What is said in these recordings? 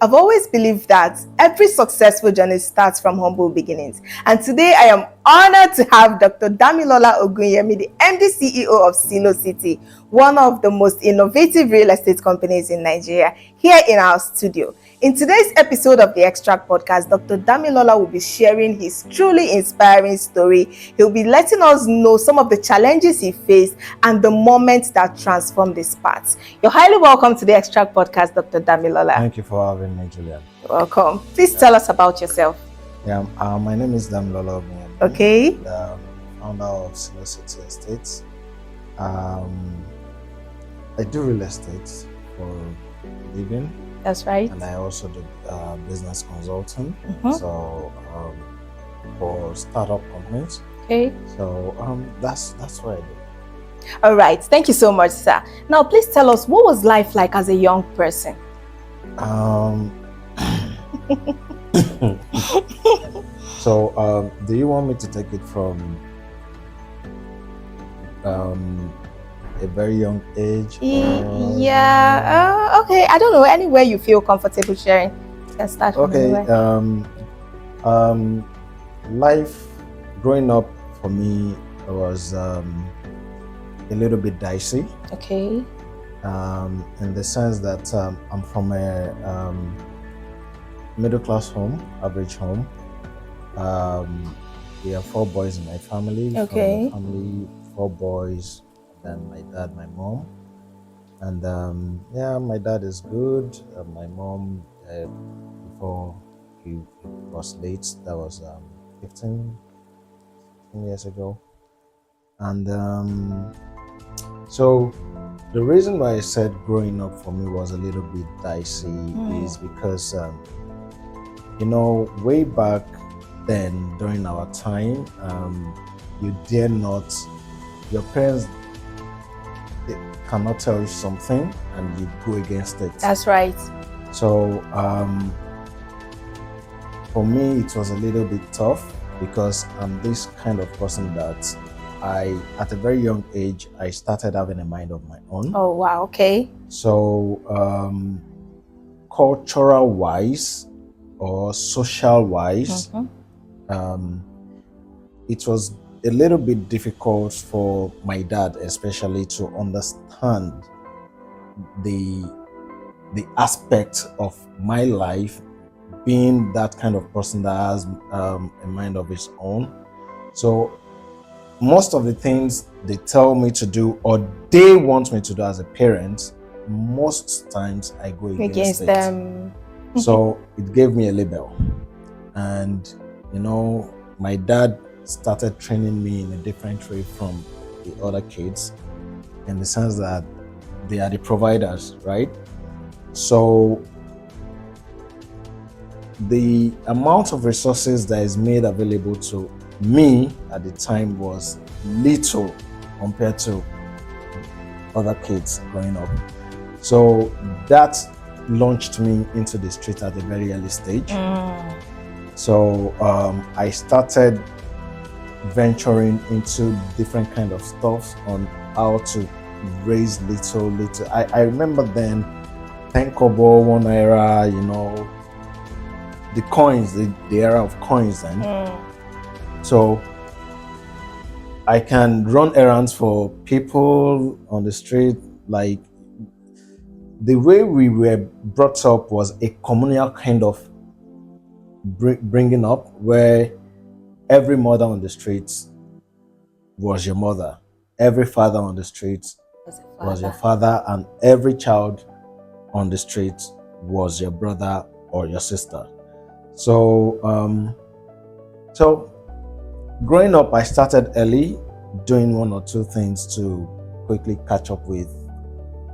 I've always believed that every successful journey starts from humble beginnings. And today I am honored to have Dr. Damilola Ogunyemi, the MD CEO of Silo City, one of the most innovative real estate companies in Nigeria, here in our studio. In today's episode of the Extrack Podcast, Dr. Damilola will be sharing his truly inspiring story. He'll be letting us know some of the challenges he faced and the moments that transformed his path. You're highly welcome to the Extract Podcast, Dr. Damilola. Thank you for having me, Julian. Welcome. Please tell us about yourself. Yeah, my name is Damilola Ogunyemi. Okay. The founder of Silo City Estates. I do real estate for a living. That's right. And I also do business consulting. So for startup companies. Okay. So that's what I do. All right. Thank you so much, sir. Now, please tell us, what was life like as a young person? So do you want me to take it from a very young age? Yeah. Okay. I don't know. Anywhere you feel comfortable sharing. You can start from anywhere. Life growing up for me was a little bit dicey. Okay. In the sense that I'm from a middle class home, average home. We have 4 boys in my family. Okay. From my family, 4 boys. Then my dad, my mom, and my dad is good. My mom, before he was late, that was 15 years ago, and so the reason why I said growing up for me was a little bit dicey is because way back then during our time, you dare not, your parents cannot tell you something and you go against it. That's right. So for me it was a little bit tough because I'm this kind of person that at a very young age I started having a mind of my own. Oh wow, okay. So cultural wise or social wise, it was a little bit difficult for my dad especially to understand the aspect of my life, being that kind of person that has a mind of his own. So most of the things they tell me to do or they want me to do as a parent, most times I go against them. So it gave me a label. And my dad started training me in a different way from the other kids, in the sense that they are the providers, right? So the amount of resources that is made available to me at the time was little compared to other kids growing up. So that launched me into the street at a very early stage. So I started venturing into different kind of stuff on how to raise little. I remember then 10 kobo, 1 naira, the coins, the era of coins then. So I can run errands for people on the street. Like, the way we were brought up was a communal kind of bringing up, where every mother on the streets was your mother. Every father on the streets was your father, and every child on the streets was your brother or your sister. So, growing up, I started early, doing 1 or 2 things to quickly catch up with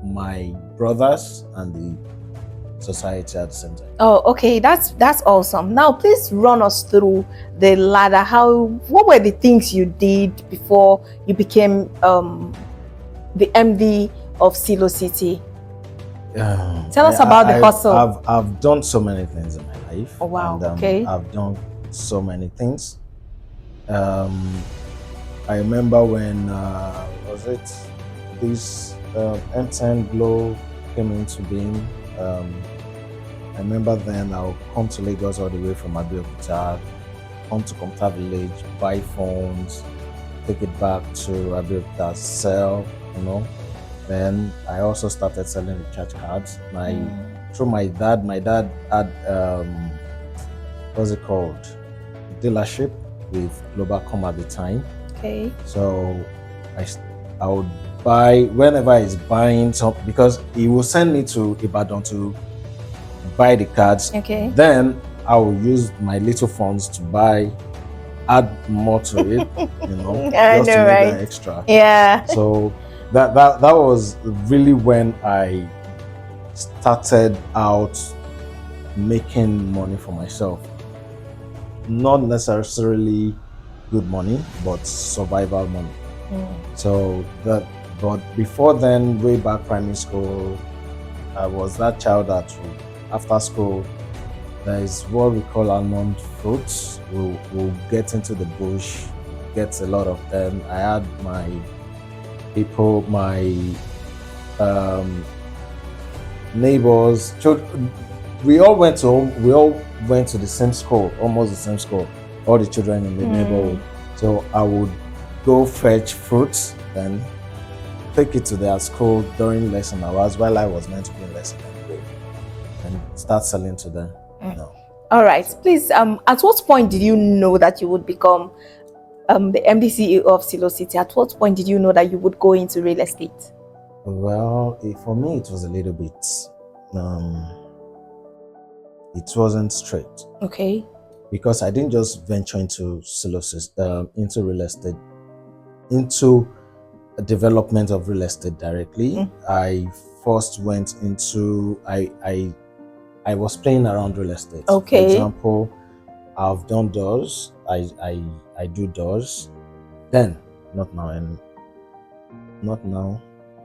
my brothers and the society at the same time. Oh, okay, that's awesome. Now, please run us through the ladder. What were the things you did before you became the MD of Silo City? Tell us about the hustle. I've done so many things in my life. Oh wow! And, okay. I've done so many things. I remember when this M10 Glow came into being. I remember then I'll come to Lagos all the way from Abeokuta, come to Computer Village, buy phones, take it back to Abeokuta, sell, Then I also started selling recharge cards. Through my dad had what's it called? Dealership with Globalcom at the time. Okay. So I would buy whenever he's buying something, because he will send me to Ibadan to buy the cards. Okay. Then I will use my little funds to add more to it, I just know, to make right? that extra. Yeah. So that was really when I started out making money for myself. Not necessarily good money, but survival money. So but before then, way back primary school, I was that child that after school, there is what we call almond fruits. We'll get into the bush, get a lot of them. I had my people, my neighbors, children. We all went to the same school, almost the same school, all the children in the neighborhood. So I would go fetch fruits, then take it to their school during lesson hours while I was meant to be in lesson anyway, and start selling to them. All right. Please, at what point did you know that you would become the MD CEO of Silo City? At what point did you know that you would go into real estate? Well, for me, it was a little bit. It wasn't straight. Okay. Because I didn't just venture into into real estate, into a development of real estate directly. I first went into I was playing around real estate. Okay. For example, I've done doors. I do doors. Then, not now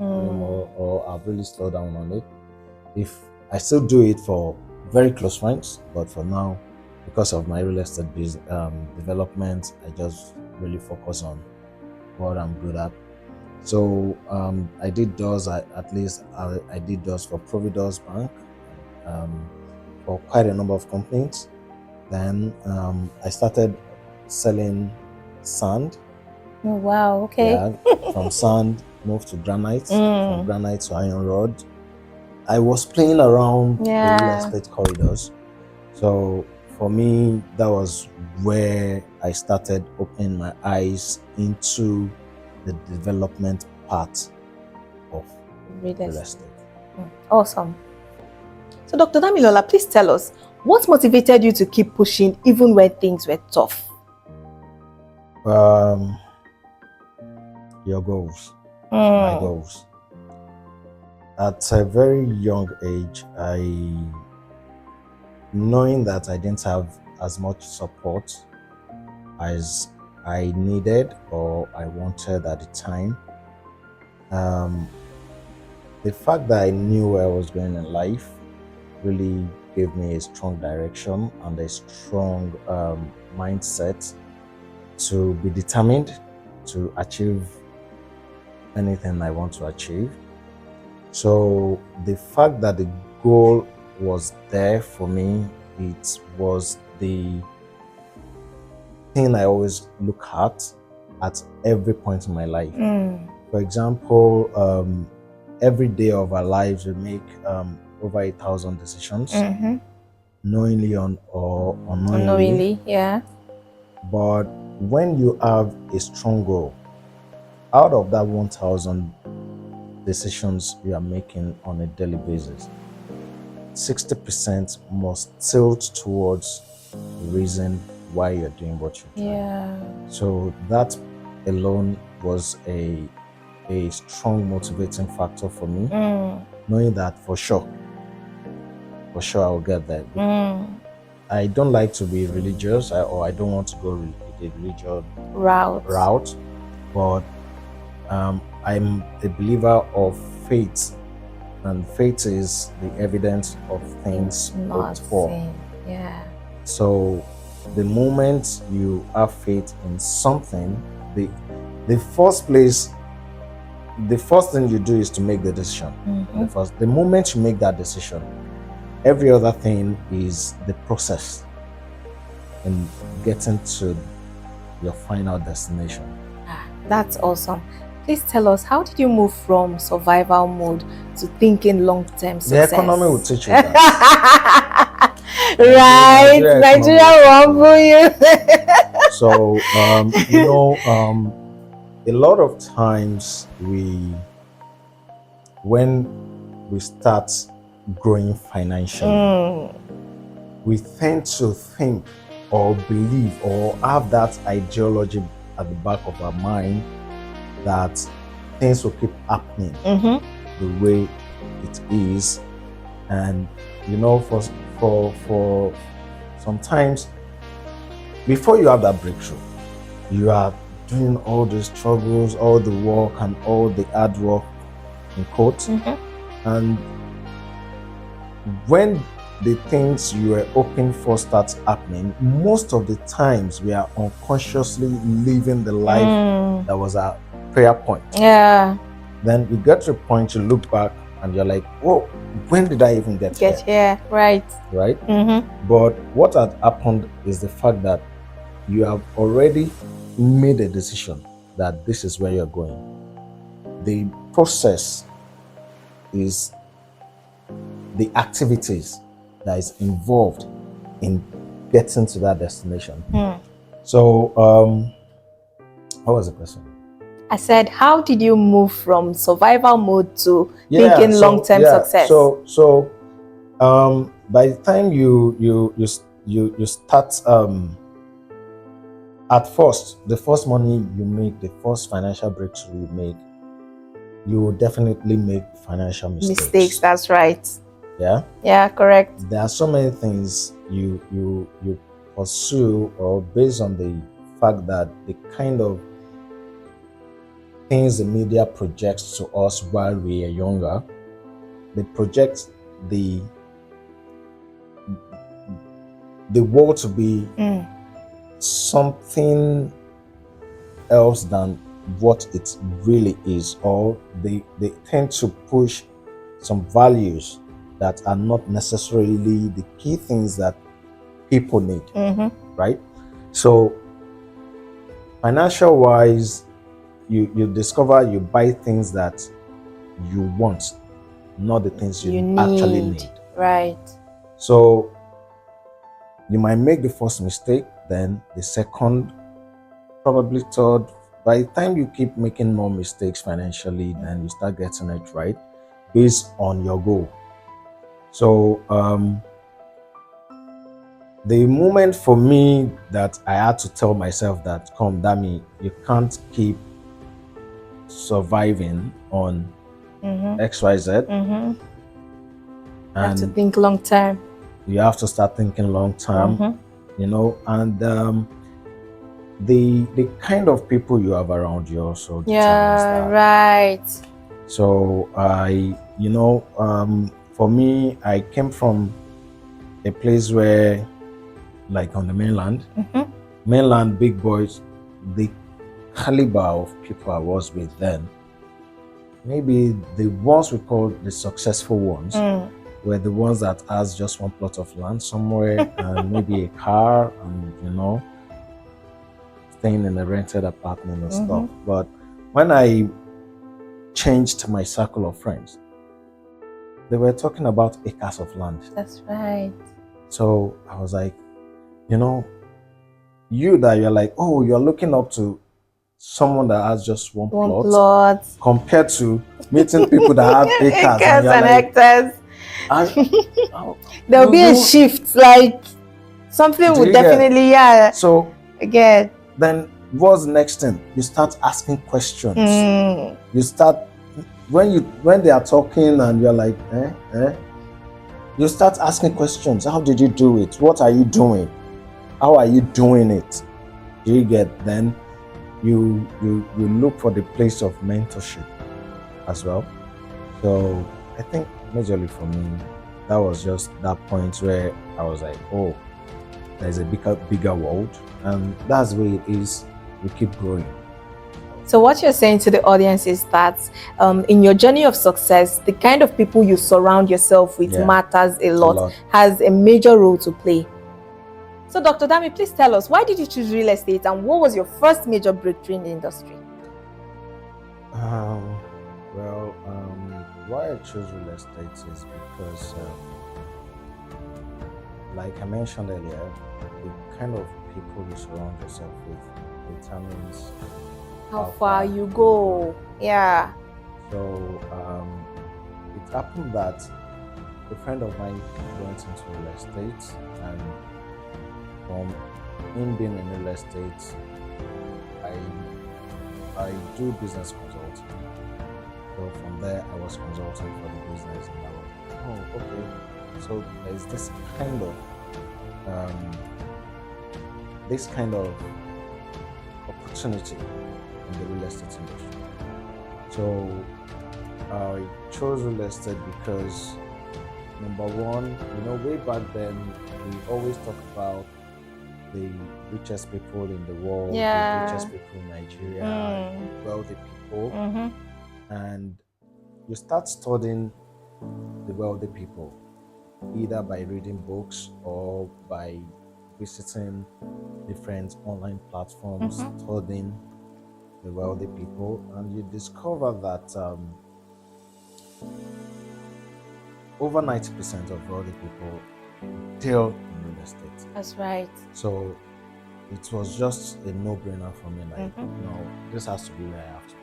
anymore, or I've really slowed down on it. If I still do it for very close friends, but for now, because of my real estate development, I just really focus on what I'm good at. So I did doors. I did doors for Providence Bank, for quite a number of companies. Then I started selling sand. Oh, wow. Okay. Yeah, from sand moved to granite, from granite to iron rod. I was playing around the real estate corridors. So for me, that was where I started opening my eyes into the development part of real estate. Awesome. So Dr. Damilola, please tell us, what motivated you to keep pushing even when things were tough? Your goals, my goals. At a very young age, knowing that I didn't have as much support as I needed or I wanted at the time, the fact that I knew where I was going in life really gave me a strong direction and a strong mindset to be determined to achieve anything I want to achieve. So the fact that the goal was there for me, it was the thing I always look at every point in my life. For example, every day of our lives we make over 1,000 decisions, knowingly or unknowingly. Yeah. But when you have a strong goal, out of that 1,000 decisions you are making on a daily basis, 60% must tilt towards the reason why you're doing what you're doing. Yeah. So that alone was a strong motivating factor for me, knowing that for sure I will get there. I don't like to be religious, or I don't want to go the religious route, but I'm a believer of faith, and faith is the evidence of things hoped for. Yeah. So the moment you have faith in something, the first thing you do is to make the decision. The moment you make that decision, every other thing is the process in getting to your final destination. That's awesome. Please tell us, how did you move from survival mode to thinking long-term success? The economy will teach you that. Right, Nigeria will humble you. So, a lot of times when we start growing financially, we tend to think or believe or have that ideology at the back of our mind that things will keep happening the way it is. And for sometimes before you have that breakthrough, you are doing all the struggles, all the work and all the hard work in quotes. And when the things you were hoping for starts happening, most of the times we are unconsciously living the life that was our prayer point. Yeah. Then you get to a point, you look back and you're like, whoa, when did I even get here? Right. But what had happened is the fact that you have already made a decision that this is where you're going. The process is the activities that is involved in getting to that destination. So, what was the question? I said, how did you move from survival mode to thinking long-term success? So, by the time you start, at first, the first money you make, the first financial breakthrough you make, you will definitely make financial mistakes. That's right. Yeah, correct. There are so many things you pursue, or based on the fact that the kind of things the media projects to us while we are younger, they project the world to be something else than what it really is, or they tend to push some values that are not necessarily the key things that people need, right? So financial wise, you discover you buy things that you want, not the things you actually need. Right. So you might make the first mistake, then the second, probably third. By the time you keep making more mistakes financially, then you start getting it right based on your goal. So the moment for me that I had to tell myself that, come, Dami, you can't keep surviving on XYZ. You have to think long term. You have to start thinking long term, and the kind of people you have around you also determines that. Right. So for me, I came from a place where, like on the mainland big boys, the caliber of people I was with then, maybe the ones we call the successful ones were the ones that has just one plot of land somewhere and maybe a car and staying in a rented apartment and stuff. But when I changed my circle of friends, they were talking about acres of land. That's right. So I was like, you that you're like, oh, you're looking up to someone that has just one plot compared to meeting people that have acres and hectares. There'll be a shift, like something would definitely, So again, then what's the next thing? You start asking questions. You start, when they are talking and you're like, you start asking questions. How did you do it? What are you doing? How are you doing it? Do you get? Then you look for the place of mentorship as well. So I think majorly for me, that was just that point where I was like, oh, there's a bigger world, and that's the way it is. We keep growing. So what you're saying to the audience is that in your journey of success, the kind of people you surround yourself with matters a lot, has a major role to play. So Dr. Dami, please tell us, why did you choose real estate and what was your first major breakthrough in the industry? Why I chose real estate is because, like I mentioned earlier, the kind of people you surround yourself with determines how far you go. Yeah. So it happened that a friend of mine went into real estate, and from him being in real estate, I do business consulting. So from there, I was consulting for the business, and I was like, oh, okay. So there's this kind of opportunity in the real estate industry. So I chose real estate because, number one, way back then, we always talk about the richest people in the world, the richest people in Nigeria, wealthy people. And you start studying the wealthy people, either by reading books or by visiting different online platforms, studying the wealthy people, and you discover that over 90% of wealthy people deal in real estate. That's right. So it was just a no-brainer for me, like, this has to be where I have to be.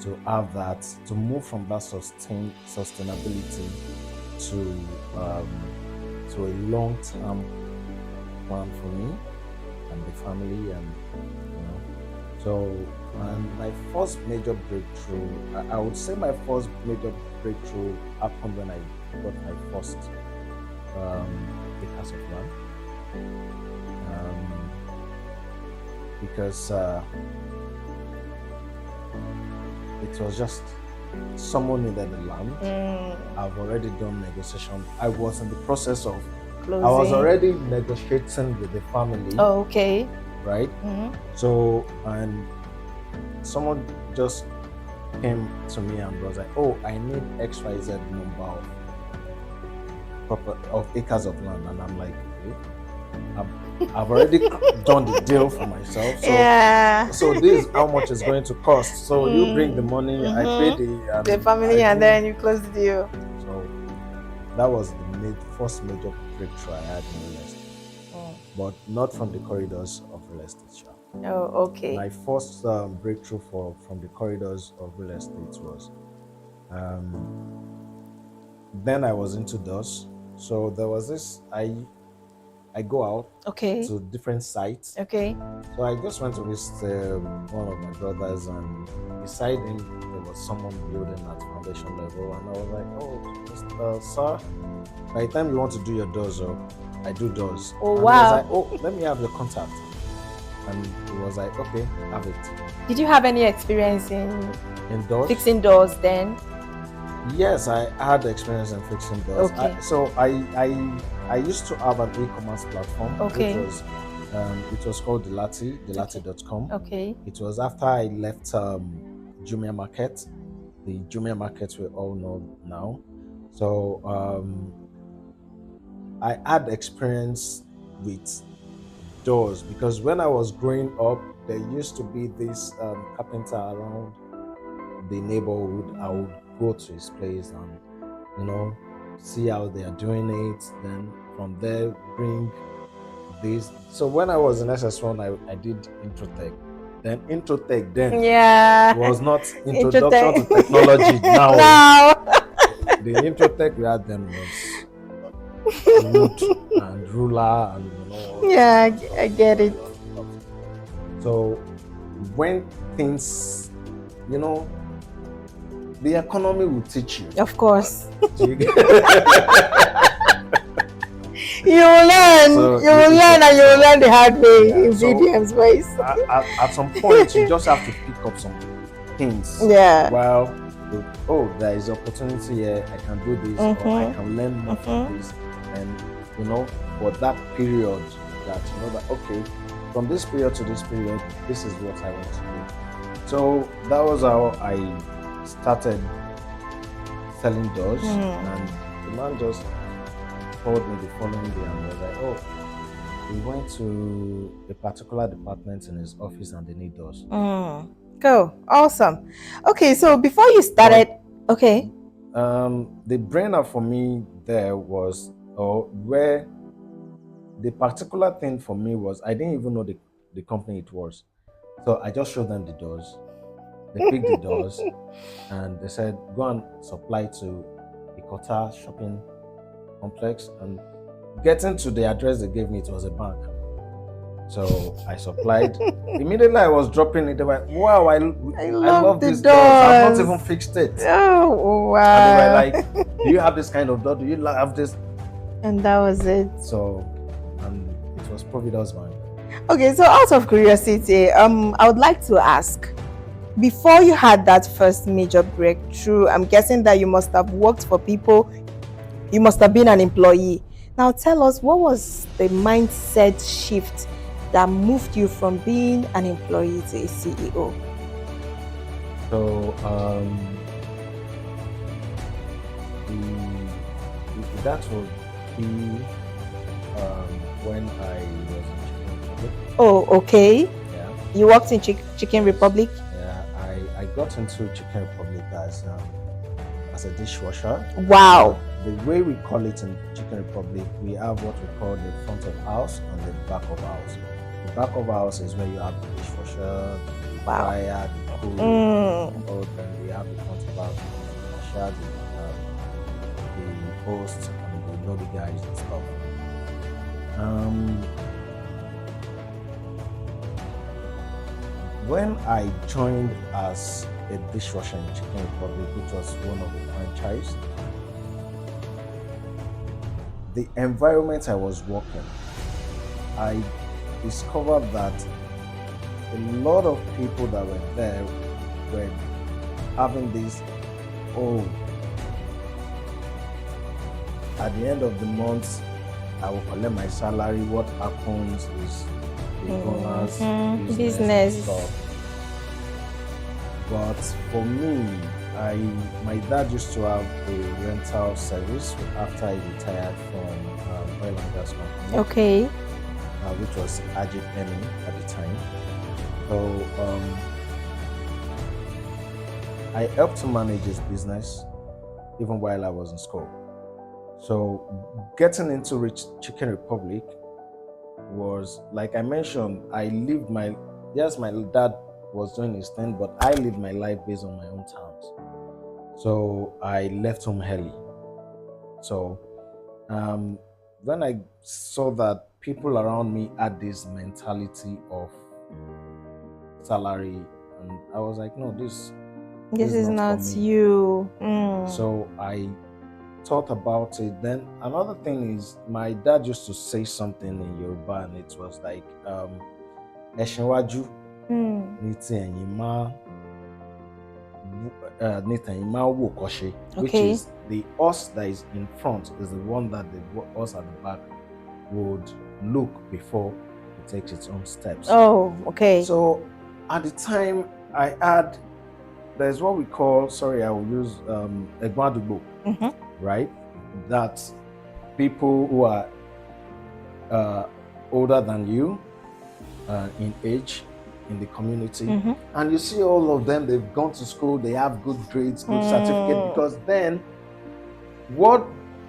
To have that, to move from that sustainability to a long-term plan for me and the family, and and my first major breakthrough, I would say my first major breakthrough happened when I got my first acres of land, because it was just someone needed the land. I've already done negotiation. I was in the process of closing. I was already negotiating with the family. Oh, okay. Right? So, and someone just came to me and was like, oh, I need XYZ number of acres of land. And I'm like, okay, I've already done the deal for myself. So, so this is how much it's going to cost. So you bring the money, I pay the family, and then you close the deal. So that was the first major breakthrough I had in real estate. But not from the corridors of real estate. Oh, okay. My first breakthrough from the corridors of real estate was, then I was into doors. So there was this, I go out to different sites. Okay. So I just went to visit one of my brothers, and beside him there was someone building at foundation level, and I was like, oh, sir, by the time you want to do your doors, I do doors. Oh, and wow. He was like, oh, let me have the contact. And he was like, okay, have it. Did you have any experience in doors? Fixing doors then? Yes, I had experience in fixing doors. Okay. I used to have an e-commerce platform. Okay. It was called delati.com. Okay. It was after I left Jumia Market, the Jumia Market we all know now. So I had experience with doors, because when I was growing up, there used to be this carpenter around the neighborhood. I would go to his place and see how they are doing it, then from there bring this. So when I was in SS1, I did Introtech. Then Introtech was not introduction to technology. Now the Introtech we had then was wood and ruler and I get it. So when things, the economy will teach you. Of course. You will learn. You will learn the hard way in VDM's ways. At some point, you just have to pick up some things. Yeah. Well, there is opportunity here. I can do this, or I can learn more from this, and for that period, that okay, from this period to this period, this is what I want to do. So that was how I started selling doors, and the man just called me the following day and was like, "Oh, we went to a particular department in his office and they need doors." Cool. Awesome. Okay, so before you started, okay. The brainer for me there was, or where the particular thing for me was, I didn't even know the company it was. So I just showed them the doors. They picked the doors and they said, go and supply to Ikota shopping complex. And getting to the address they gave me, it was a bank. So I supplied. Immediately I was dropping it. They were like, wow, I love these doors. I've not even fixed it. Oh, wow. And they were like, do you have this kind of door? Do you have this? And that was it. So, and it was Providence Bank. Okay, so out of curiosity, I would like to ask, before you had that first major breakthrough, I'm guessing that you must have worked for people. You must have been an employee. Now tell us, what was the mindset shift that moved you from being an employee to a CEO? So that would be when I was in Chicken Republic. Oh, okay. Yeah. You worked in Chicken Republic? Yeah, I got into Chicken Republic as a dishwasher. Wow. The way we call it in Chicken Republic, we have what we call the front of house and the back of house. The back of house is where you have the dishwasher, the fryer, the cook, then we have the front of house, the hosts and the lobby guys and stuff. When I joined as a dishwasher in Chicken Republic, which was one of the franchise, the environment I was working, I discovered that a lot of people that were there were having this, at the end of the month, I will collect my salary. What happens is the bonus, business stuff. But for me, my dad used to have a rental service after he retired from oil and gas company. Okay. Which was Ajit Eni at the time. So I helped to manage his business even while I was in school. So getting into Chicken Republic was, like I mentioned, my dad was doing his thing, but I lived my life based on my own terms. So I left home early. So when I saw that people around me had this mentality of salary, and I was like, no, this is not you. So I thought about it. Then another thing is, my dad used to say something in Yoruba, and it was like, Eshinwaju which is the horse that is in front is the one that the horse at the back would look before it takes its own steps. Oh, okay. So at the time there's what we call, I will use Egbadubo, right? That's people who are older than you in age in the community, and you see all of them, they've gone to school, they have good grades, good certificate, because then what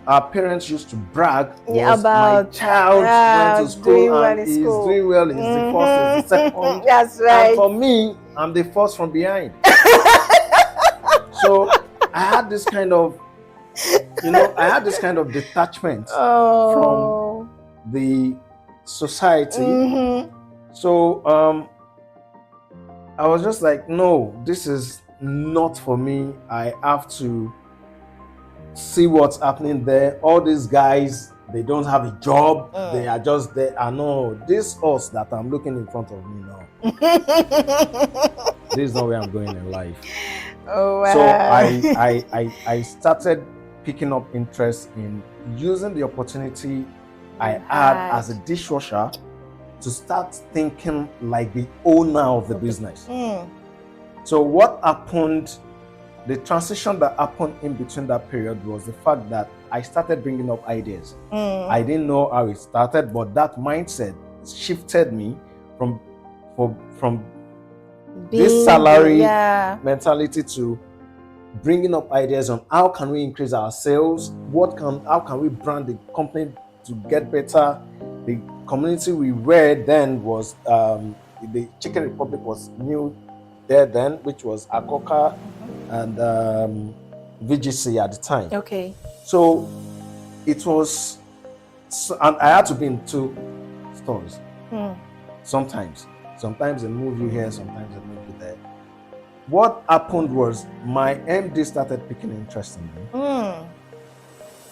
our parents used to brag was about my child went to school and he's doing well, he's the first, he's the second. That's right. And for me, I'm the first from behind. So I had this kind of, detachment from the society. So I was just like, no, this is not for me. I have to see what's happening there. All these guys, they don't have a job. They are just there. I know this horse that I'm looking in front of me now. This is not where I'm going in life. Oh, wow. So I started picking up interest in using the opportunity I had as a dishwasher to start thinking like the owner of the business. So what happened, the transition that happened in between that period was the fact that I started bringing up ideas. I didn't know how it started, but that mindset shifted me from this salary mentality to bringing up ideas on how can we increase our sales, how can we brand the company to get better. The community we were then was the Chicken Republic was new there then, which was Akoka and VGC at the time. Okay. So it was, and I had to be in 2 stores. Sometimes they move you here, sometimes they move you there. What happened was my MD started picking interest in me.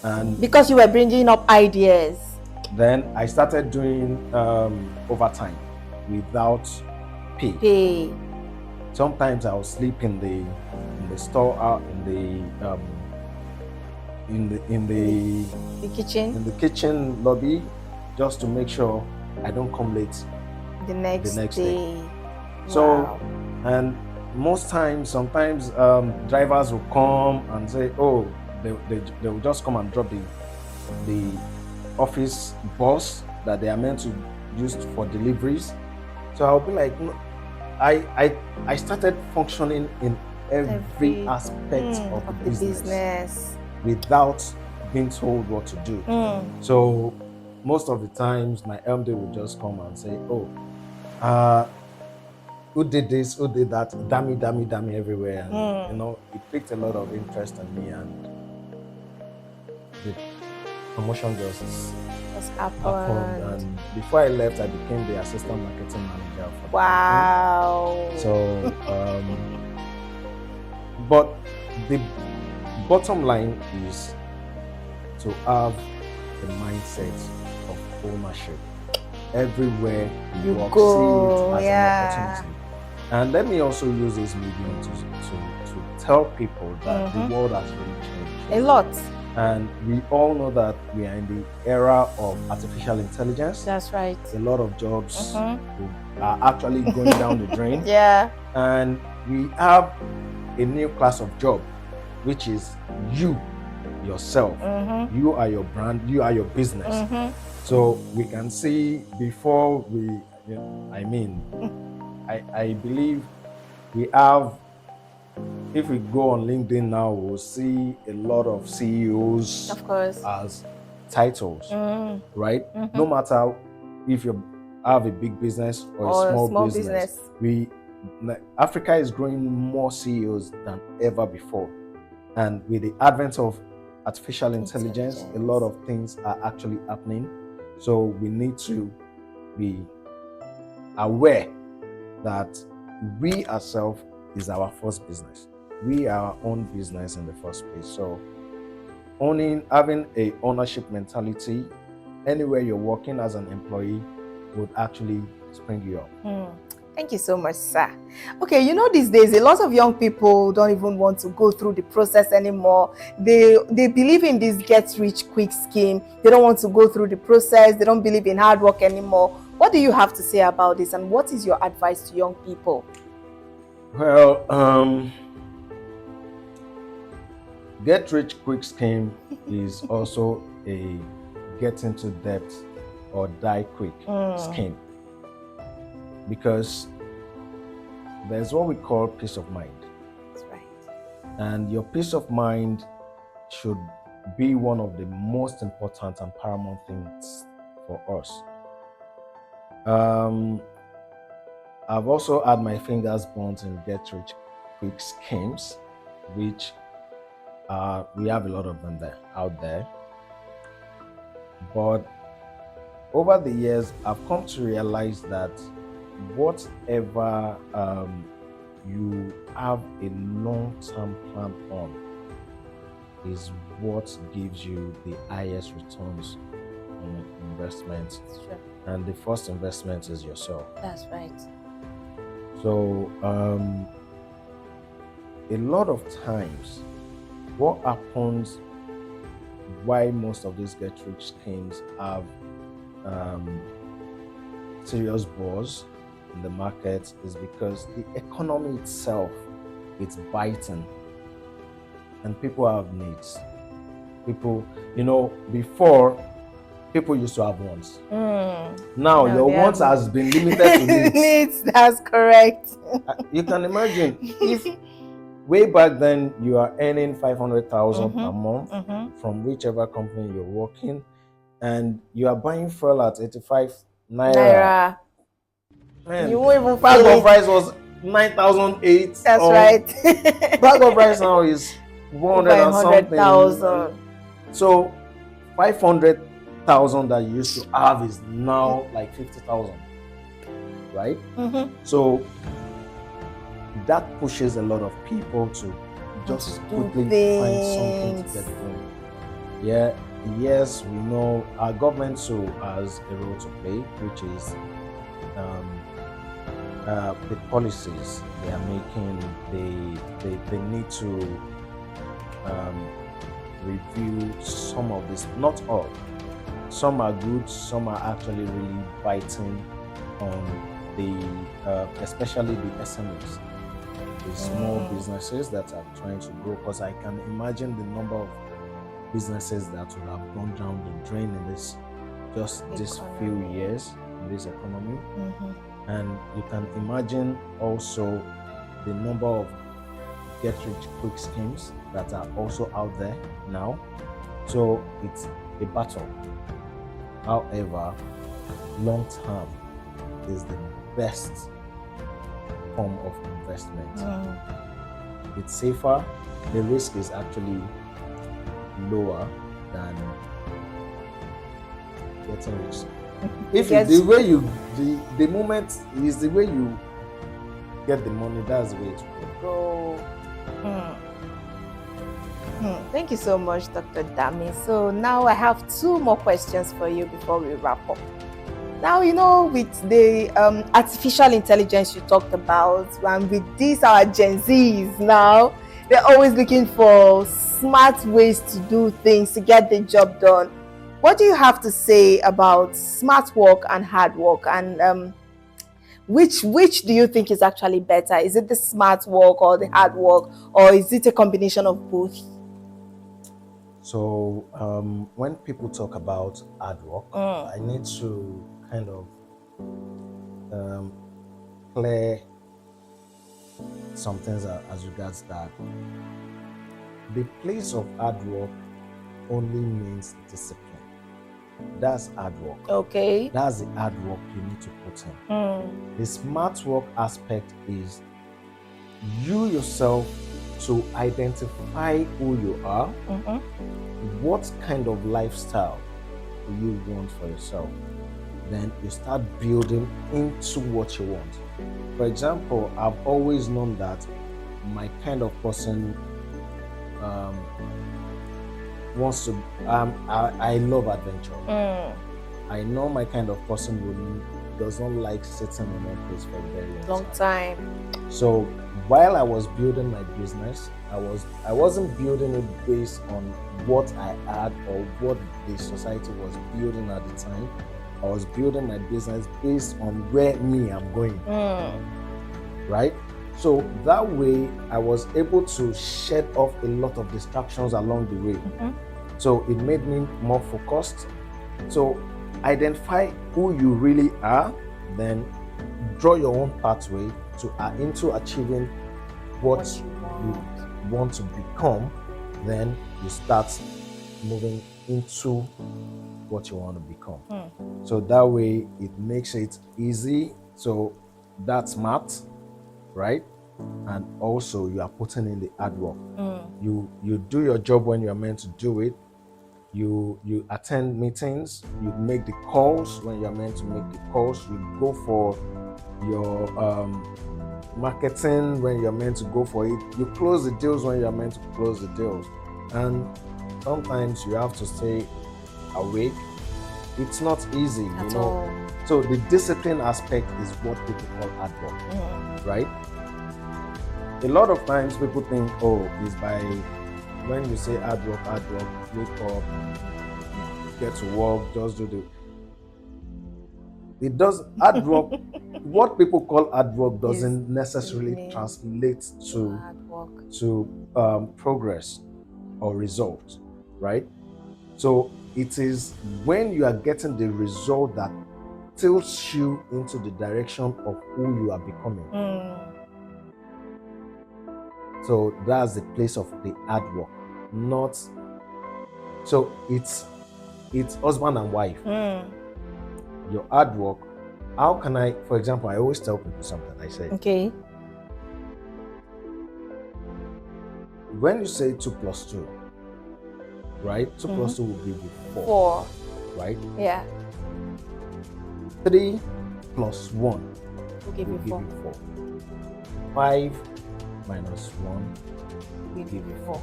And because you were bringing up ideas. Then I started doing overtime without pay. Sometimes I would sleep in the store, out in the kitchen lobby, just to make sure I don't come late the next day. So, and most times, sometimes drivers will come and say, oh, they will just come and drop the office bus that they are meant to use for deliveries. So I'll be like, no, I started functioning in every aspect of the business without being told what to do. So most of the times my MD would just come and say, oh, who did this, who did that, dummy everywhere. And it picked a lot of interest in me, and the promotion just happened. And before I left, I became the assistant marketing manager for the company. So but the bottom line is to have the mindset of ownership. Everywhere you walk, see it as an opportunity. And let me also use this medium to tell people that the world has really changed a lot. And we all know that we are in the era of artificial intelligence. That's right. A lot of jobs are actually going down the drain. And we have a new class of job, which is you yourself. You are your brand, you are your business. So we can see before we, I believe we have, if we go on LinkedIn now, we'll see a lot of CEOs, of course, as titles, right? No matter if you have a big business or a small business. Africa is growing more CEOs than ever before. And with the advent of artificial intelligence, a lot of things are actually happening. So we need to be aware that we ourselves is our first business. We are our own business in the first place. So having a ownership mentality anywhere you're working as an employee would actually spring you up. Thank you so much, sir. Okay, these days, a lot of young people don't even want to go through the process anymore. They believe in this get-rich-quick scheme. They don't want to go through the process. They don't believe in hard work anymore. What do you have to say about this, and what is your advice to young people? Well, get-rich-quick scheme is also a get into debt or die quick scheme. Because there's what we call peace of mind. That's right. And your peace of mind should be one of the most important and paramount things for us. I've also had my fingers burnt in get-rich-quick schemes, which we have a lot of them out there. But over the years, I've come to realize that whatever you have a long-term plan on is what gives you the highest returns on investment. Sure. And the first investment is yourself. That's right. So a lot of times what happens, why most of these get-rich schemes have serious buzz, in the market is because the economy itself is biting, and people have needs. People, before people used to have wants. Now your wants has been limited to needs. Needs, that's correct. You can imagine if way back then you are earning 500,000 per month from whichever company you're working, and you are buying fuel at 85 naira. Man, you won't even bag of rice was 9,008. That's right. Bag of rice now is 100 and something. So 500,000 that you used to have is now like 50,000, right? So that pushes a lot of people to just quickly find something to get going. Yeah, yes, we know our government too has a role to play, which is the policies they are making. They need to review some of this, not all. Some are good, some are actually really biting on the especially the SMEs, the small businesses that are trying to grow, because I can imagine the number of businesses that would have gone down the drain in this few years in this economy. And you can imagine also the number of get rich quick schemes that are also out there now. So it's a battle. However, long term is the best form of investment. It's safer. The risk is actually lower than getting rich. If the way the moment is the way you get the money, that's the way it will go. Thank you so much, Dr. Dami. So now I have two more questions for you before we wrap up. Now, with the artificial intelligence you talked about, and with these our Gen Zs now, they're always looking for smart ways to do things to get the job done. What do you have to say about smart work and hard work? And which do you think is actually better? Is it the smart work or the hard work, or is it a combination of both? So when people talk about hard work, I need to kind of clear some things as regards that. The place of hard work only means discipline. That's hard work. Okay. That's the hard work you need to put in. The smart work aspect is you yourself to identify who you are, what kind of lifestyle do you want for yourself. Then you start building into what you want. For example, I've always known that my kind of person wants to, I love adventure. I know my kind of person who does not like sitting in one place for a very long time. So while I was building my business, I wasn't building it based on what I had or what the society was building at the time. I was building my business based on where I'm going. Right? So that way I was able to shed off a lot of distractions along the way. So it made me more focused. So identify who you really are, then draw your own pathway into achieving what you want to become. Then you start moving into what you want to become. So that way it makes it easy. So that's smart, right? And also you are putting in the hard work. You do your job when you are meant to do it. You attend meetings, you make the calls when you're meant to make the calls, you go for your marketing when you're meant to go for it, you close the deals when you're meant to close the deals. And sometimes you have to stay awake. It's not easy, At all. So the discipline aspect is what people call hard work, right? A lot of times people think, it's by when you say hard work, wake up, get to work, just do It does hard work. What people call hard work doesn't Is necessarily mean translate to hard work. progress or result, right? So it is when you are getting the result that tilts you into the direction of who you are becoming. So that's the place of the hard work, not. So it's husband and wife. Your hard work. How can I, for example, I always tell people something. I say, Okay. when you say 2 plus 2, right? 2 plus 2 will give you 4, 4. right? Yeah. 3 plus 1 We'll give will you give 4. you 4. 5 minus 1 We'll give you 4.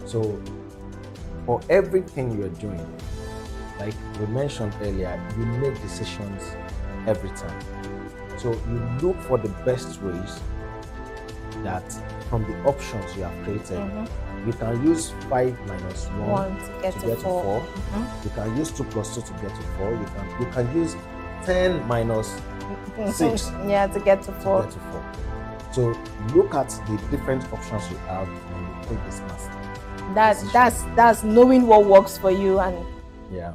So for everything you're doing, like we mentioned earlier, you make decisions every time. So you look for the best ways that from the options you have created. You can use 5 minus 1 to get to to get to 4. 4. You can use 2 plus 2 to get to 4. You can use 10 minus 6 Yeah, to get to to 4. get to 4. So look at the different options you have and you take this master. That's knowing what works for you. And Yeah.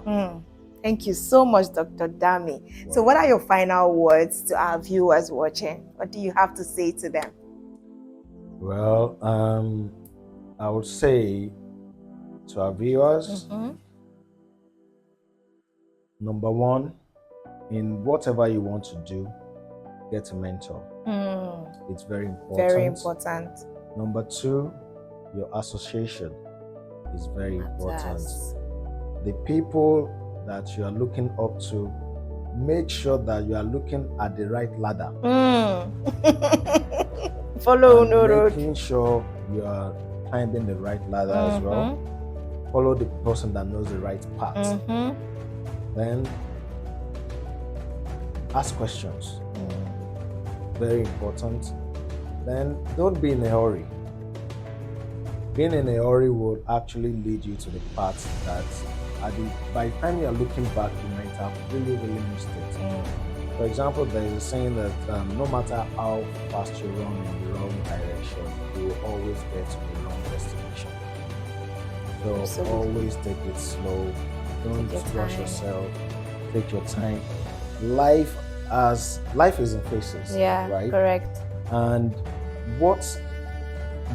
Thank you so much, Dr. Dami. So what are your final words to our viewers watching? What do you have to say to them? Well, I would say to our viewers, number one, in whatever you want to do, get a mentor. It's very important. Very important. Number two, your association is very important. The people that you are looking up to, make sure that you are looking at the right ladder. Follow no road. Making sure you are climbing the right ladder as well. Follow the person that knows the right path. Then ask questions. Very important. Then don't be in a hurry. Being in a hurry will actually lead you to the path that by the time you are looking back, you might have really missed it. For example, there is a saying that no matter how fast you run in the wrong direction, you will always get to the wrong destination. So Absolutely. Always take it slow. Don't rush yourself. Take your time. Life is in phases. Yeah, right? correct. And what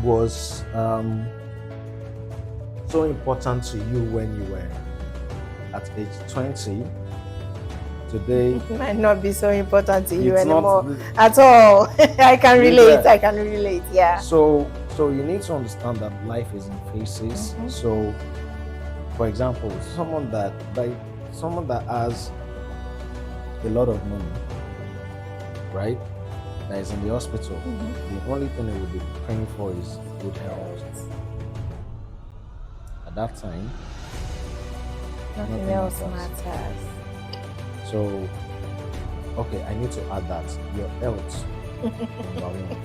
was so important to you when you were at age 20, today It might not be so important to you it's anymore not at all. I can relate. Yeah. I can relate. Yeah. So you need to understand that life is in phases. So, for example, someone that has a lot of money, right? That is in the hospital. The only thing they will be praying for is good health. At that time, Nothing else matters. So, okay, I need to add that your health, number one.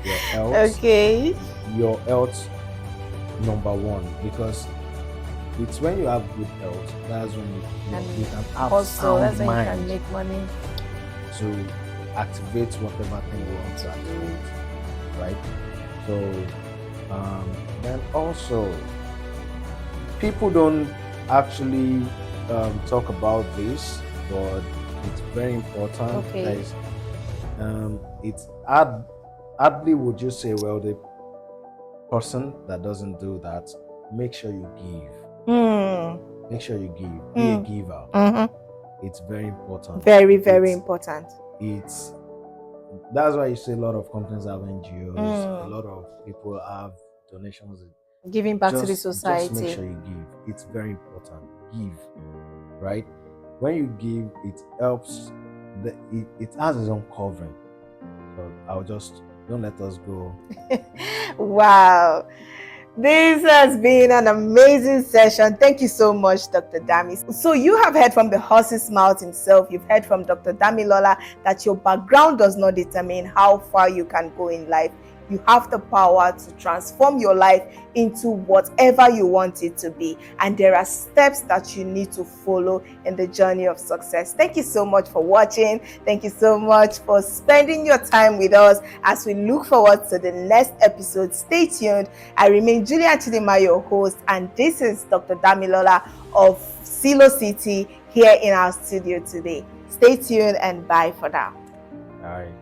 Your health. Okay. Your health, number one, because it's when you have good health that's when you can have Also, that's sound when you mind can make money. to activate whatever thing you want to activate, right? So then also people don't actually talk about this, but it's very important. Okay. It's hardly would you say, well, the person that doesn't do that, make sure you give. Make sure you give. Be a giver. It's very important. Very important. That's why you see a lot of companies have NGOs. A lot of people have donations. Giving back to the society. Just make sure you give. It's very important. Give, right? When you give, it helps. It has its own covering. So don't let us go. Wow. This has been an amazing session. Thank you so much, Dr. Dami. So you have heard from the horse's mouth himself. You've heard from Dr. Damilola that your background does not determine how far you can go in life. you have the power to transform your life into whatever you want it to be. And there are steps that you need to follow in the journey of success. Thank you so much for watching. Thank you so much for spending your time with us as we look forward to the next episode. Stay tuned. I remain Julian Chidinma, your host, and this is Dr. Damilola of Silo City here in our studio today. Stay tuned and bye for now. All right.